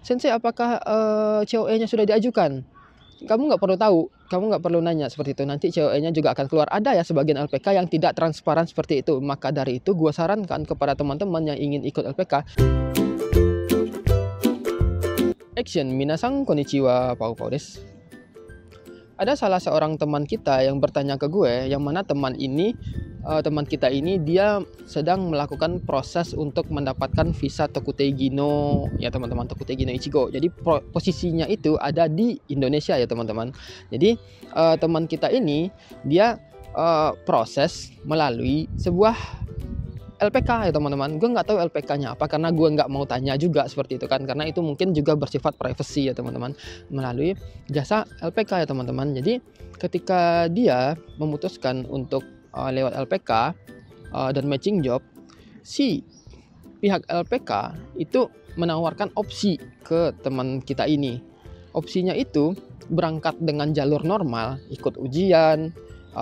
Sensei apakah COE-nya sudah diajukan? Kamu nggak perlu tahu, kamu nggak perlu nanya seperti itu. Nanti COE-nya juga akan keluar. Ada ya sebagian LPK yang tidak transparan seperti itu. Maka dari itu gue sarankan kepada teman-teman yang ingin ikut LPK. Action, minasang konnichiwa, pau desu. Ada salah seorang teman kita yang bertanya ke gue, yang mana teman kita ini dia sedang melakukan proses untuk mendapatkan visa Tokutei no, ya teman-teman, Tokutei no Ichigo. Jadi posisinya itu ada di Indonesia ya teman-teman. Jadi teman kita ini dia proses melalui sebuah LPK ya teman-teman. Gue nggak tahu LPK-nya apa karena gue nggak mau tanya juga seperti itu kan, karena itu mungkin juga bersifat privacy ya teman-teman, melalui jasa LPK ya teman-teman. Jadi ketika dia memutuskan untuk lewat LPK dan matching job, si pihak LPK itu menawarkan opsi ke teman kita ini. Opsinya itu berangkat dengan jalur normal, ikut ujian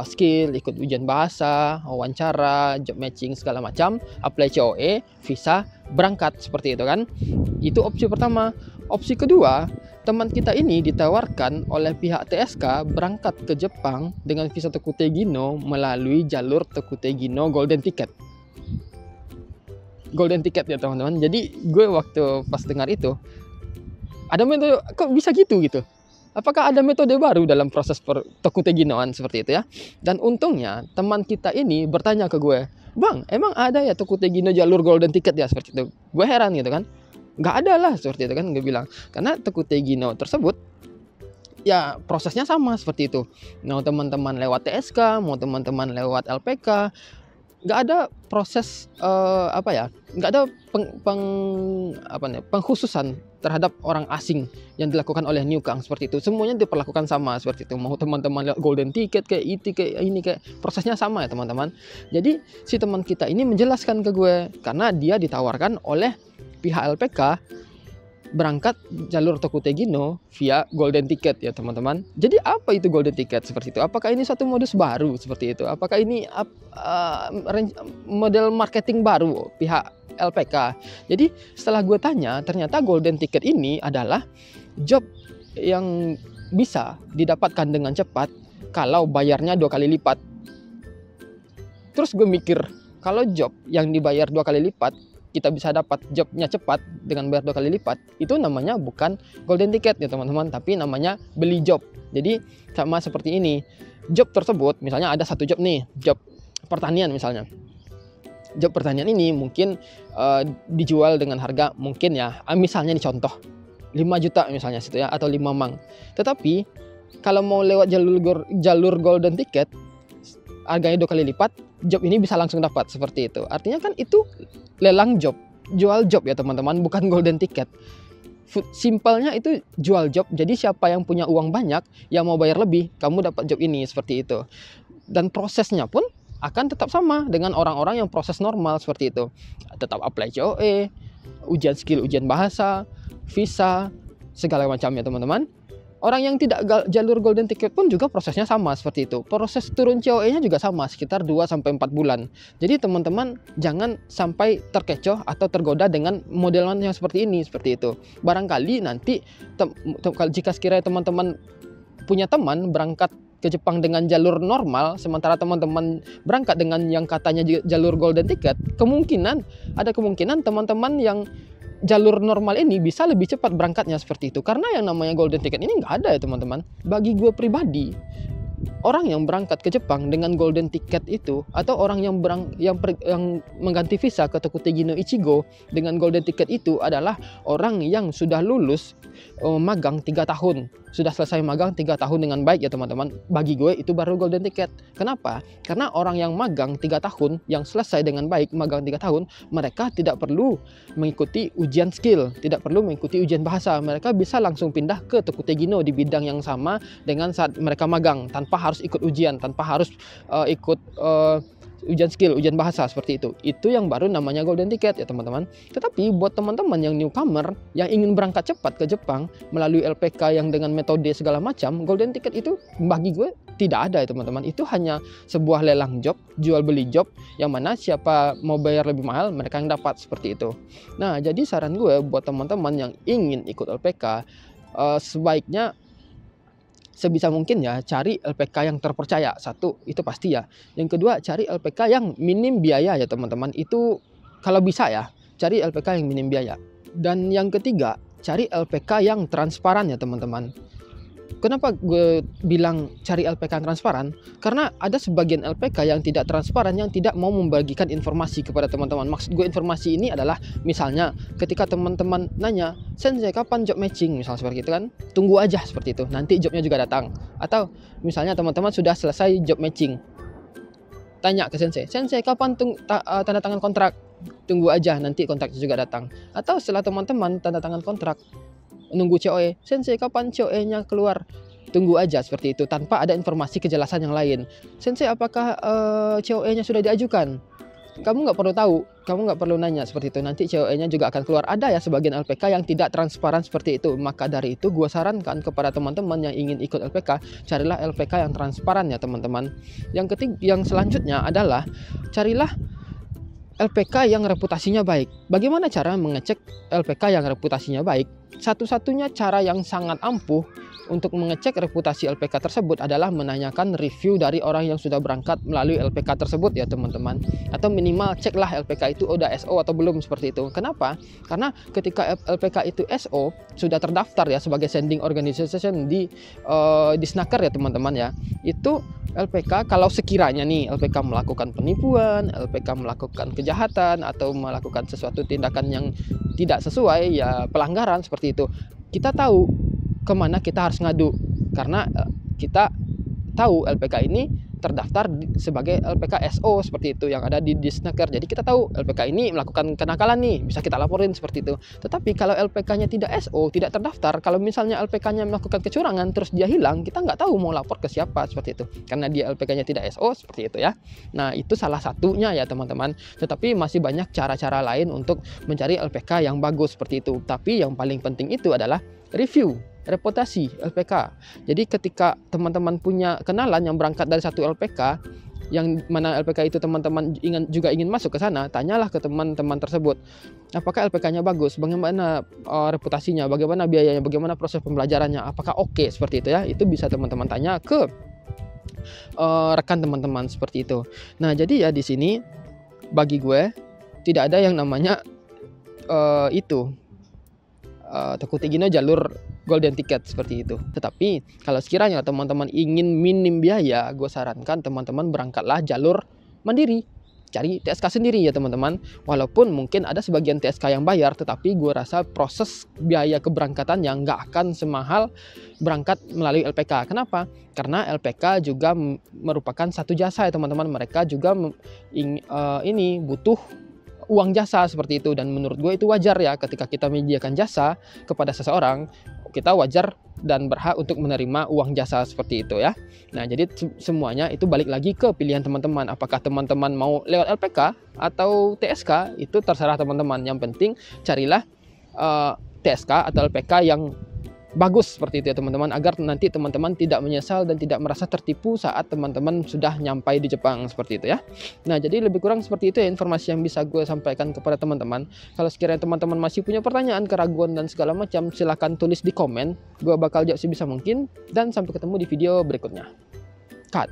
skill, ikut ujian bahasa, wawancara, job matching segala macam, apply COE, visa, berangkat seperti itu kan. Itu opsi pertama. Opsi kedua, teman kita ini ditawarkan oleh pihak TSK berangkat ke Jepang dengan visa Tokutei no melalui jalur Tokutei no Golden Ticket. Golden Ticket ya teman-teman. Jadi gue waktu pas dengar itu, ada metode kok bisa gitu. Apakah ada metode baru dalam proses Tokutei no-an seperti itu ya? Dan untungnya teman kita ini bertanya ke gue, "Bang, emang ada ya Tokutei no jalur Golden Ticket ya?" Seperti itu. Gue heran gitu kan. Nggak ada lah seperti itu kan, gue bilang. Karena Tokutei no tersebut ya prosesnya sama seperti itu. Mau teman-teman lewat TSK, mau teman-teman lewat LPK, nggak ada proses nggak ada pengkhususan terhadap orang asing yang dilakukan oleh Newcang seperti itu. Semuanya diperlakukan sama seperti itu. Mau teman-teman lihat Golden Ticket kayak itu kayak ini kayak prosesnya sama ya teman-teman. Jadi si teman kita ini menjelaskan ke gue karena dia ditawarkan oleh pihak LPK berangkat jalur Tokutei no via Golden Ticket ya teman-teman. Jadi apa itu Golden Ticket seperti itu? Apakah ini satu modus baru seperti itu? Apakah ini model marketing baru pihak LPK? Jadi setelah gue tanya, ternyata Golden Ticket ini adalah job yang bisa didapatkan dengan cepat kalau bayarnya 2 kali lipat. Terus gue mikir, kalau job yang dibayar 2 kali lipat, kita bisa dapat jobnya cepat dengan bayar 2 kali lipat, itu namanya bukan Golden Ticket ya teman-teman, tapi namanya beli job. Jadi sama seperti ini, job tersebut misalnya ada satu job nih, job pertanian misalnya. Job pertanian ini mungkin dijual dengan harga mungkin ya, misalnya nih contoh 5 juta misalnya situ ya, atau 5 mang. Tetapi kalau mau lewat jalur Golden Ticket, harganya 2 kali lipat, job ini bisa langsung dapat seperti itu. Artinya kan itu lelang job, jual job ya teman-teman, bukan Golden Ticket. Simpelnya itu jual job. Jadi siapa yang punya uang banyak, yang mau bayar lebih, kamu dapat job ini seperti itu. Dan prosesnya pun akan tetap sama dengan orang-orang yang proses normal seperti itu. Tetap apply COE, ujian skill, ujian bahasa, visa, segala macam ya teman-teman. Orang yang tidak jalur Golden Ticket pun juga prosesnya sama seperti itu. Proses turun COE-nya juga sama, sekitar 2-4 bulan. Jadi teman-teman jangan sampai terkecoh atau tergoda dengan modelan yang seperti ini, seperti itu. Barangkali nanti jika sekiranya teman-teman punya teman berangkat ke Jepang dengan jalur normal, sementara teman-teman berangkat dengan yang katanya jalur Golden Ticket, ada kemungkinan teman-teman yang jalur normal ini bisa lebih cepat berangkatnya seperti itu. Karena yang namanya Golden Ticket ini nggak ada ya teman-teman. Bagi gue pribadi, orang yang berangkat ke Jepang dengan Golden Ticket itu, atau orang yang mengganti visa ke Tokutei no Ichigo dengan Golden Ticket itu adalah orang yang sudah lulus magang 3 tahun. Sudah selesai magang 3 tahun dengan baik ya teman-teman. Bagi gue itu baru Golden Ticket. Kenapa? Karena orang yang magang 3 tahun, yang selesai dengan baik magang 3 tahun, mereka tidak perlu mengikuti ujian skill, tidak perlu mengikuti ujian bahasa. Mereka bisa langsung pindah ke Tokutei no di bidang yang sama dengan saat mereka magang, tanpa harus ikut ujian, tanpa harus ikut ujian skill, ujian bahasa seperti itu. Itu yang baru namanya golden ticket ya teman-teman. Tetapi buat teman-teman yang newcomer yang ingin berangkat cepat ke Jepang melalui LPK yang dengan metode segala macam, golden ticket itu bagi gue tidak ada ya teman-teman. Itu hanya sebuah lelang job, jual beli job, yang mana siapa mau bayar lebih mahal mereka yang dapat seperti itu. Nah, jadi saran gue buat teman-teman yang ingin ikut LPK, sebaiknya sebisa mungkin ya cari LPK yang terpercaya. Satu, itu pasti ya. Yang kedua, cari LPK yang minim biaya ya teman-teman. Itu kalau bisa ya, cari LPK yang minim biaya. Dan yang ketiga, cari LPK yang transparan ya teman-teman. Kenapa gue bilang cari LPK yang transparan? Karena ada sebagian LPK yang tidak transparan, yang tidak mau membagikan informasi kepada teman-teman. Maksud gue informasi ini adalah misalnya ketika teman-teman nanya, "Sensei kapan job matching?" Misalnya seperti itu kan, tunggu aja seperti itu, nanti jobnya juga datang. Atau misalnya teman-teman sudah selesai job matching, tanya ke Sensei, "Sensei kapan tanda tangan kontrak?" Tunggu aja, nanti kontraknya juga datang. Atau setelah teman-teman tanda tangan kontrak, nunggu COE, "Sensei kapan COE-nya keluar?" Tunggu aja seperti itu, tanpa ada informasi kejelasan yang lain. "Sensei apakah COE-nya sudah diajukan?" Kamu nggak perlu tahu, kamu nggak perlu nanya seperti itu, nanti COE-nya juga akan keluar. Ada ya sebagian LPK yang tidak transparan seperti itu. Maka dari itu gue sarankan kepada teman-teman yang ingin ikut LPK, carilah LPK yang transparan ya teman-teman. Yang selanjutnya adalah carilah LPK yang reputasinya baik. Bagaimana cara mengecek LPK yang reputasinya baik? Satu-satunya cara yang sangat ampuh untuk mengecek reputasi LPK tersebut adalah menanyakan review dari orang yang sudah berangkat melalui LPK tersebut ya teman-teman. Atau minimal ceklah LPK itu udah SO atau belum seperti itu. Kenapa? Karena ketika LPK itu SO, sudah terdaftar ya sebagai sending organization di Snaker ya teman-teman ya. Itu LPK kalau sekiranya nih LPK melakukan penipuan, LPK melakukan kejahatan atau melakukan sesuatu tindakan yang tidak sesuai ya pelanggaran seperti itu, kita tahu kemana kita harus ngadu karena kita tahu LPK ini terdaftar sebagai LPK SO seperti itu yang ada di Snaker. Jadi kita tahu LPK ini melakukan kenakalan nih, bisa kita laporin seperti itu. Tetapi kalau LPK-nya tidak SO, tidak terdaftar, kalau misalnya LPK-nya melakukan kecurangan terus dia hilang, kita nggak tahu mau lapor ke siapa seperti itu. Karena dia LPK-nya tidak SO seperti itu ya. Nah, itu salah satunya ya teman-teman. Tetapi masih banyak cara-cara lain untuk mencari LPK yang bagus seperti itu. Tapi yang paling penting itu adalah review reputasi LPK. Jadi ketika teman-teman punya kenalan yang berangkat dari satu LPK, yang mana LPK itu teman-teman juga ingin masuk ke sana, tanyalah ke teman-teman tersebut, apakah LPK-nya bagus, bagaimana reputasinya, bagaimana biayanya, bagaimana proses pembelajarannya, apakah oke seperti itu ya. Itu bisa teman-teman tanya ke rekan teman-teman seperti itu. Nah, jadi ya di sini bagi gue tidak ada yang namanya Takuti Gino jalur golden ticket seperti itu. Tetapi kalau sekiranya teman-teman ingin minim biaya, gue sarankan teman-teman berangkatlah jalur mandiri. Cari TSK sendiri ya teman-teman. Walaupun mungkin ada sebagian TSK yang bayar, tetapi gue rasa proses biaya keberangkatan yang nggak akan semahal berangkat melalui LPK. Kenapa? Karena LPK juga merupakan satu jasa ya teman-teman. Mereka juga ini butuh uang jasa seperti itu, dan menurut gue itu wajar ya ketika kita menyediakan jasa kepada seseorang, kita wajar dan berhak untuk menerima uang jasa seperti itu ya. Nah, jadi semuanya itu balik lagi ke pilihan teman-teman. Apakah teman-teman mau lewat LPK atau TSK, itu terserah teman-teman. Yang penting carilah TSK atau LPK yang bagus seperti itu ya teman-teman, agar nanti teman-teman tidak menyesal dan tidak merasa tertipu saat teman-teman sudah nyampai di Jepang seperti itu ya. Nah, jadi lebih kurang seperti itu ya informasi yang bisa gue sampaikan kepada teman-teman. Kalau sekiranya teman-teman masih punya pertanyaan, keraguan dan segala macam, silahkan tulis di komen. Gue bakal jawab sebisa mungkin, dan sampai ketemu di video berikutnya. Cut.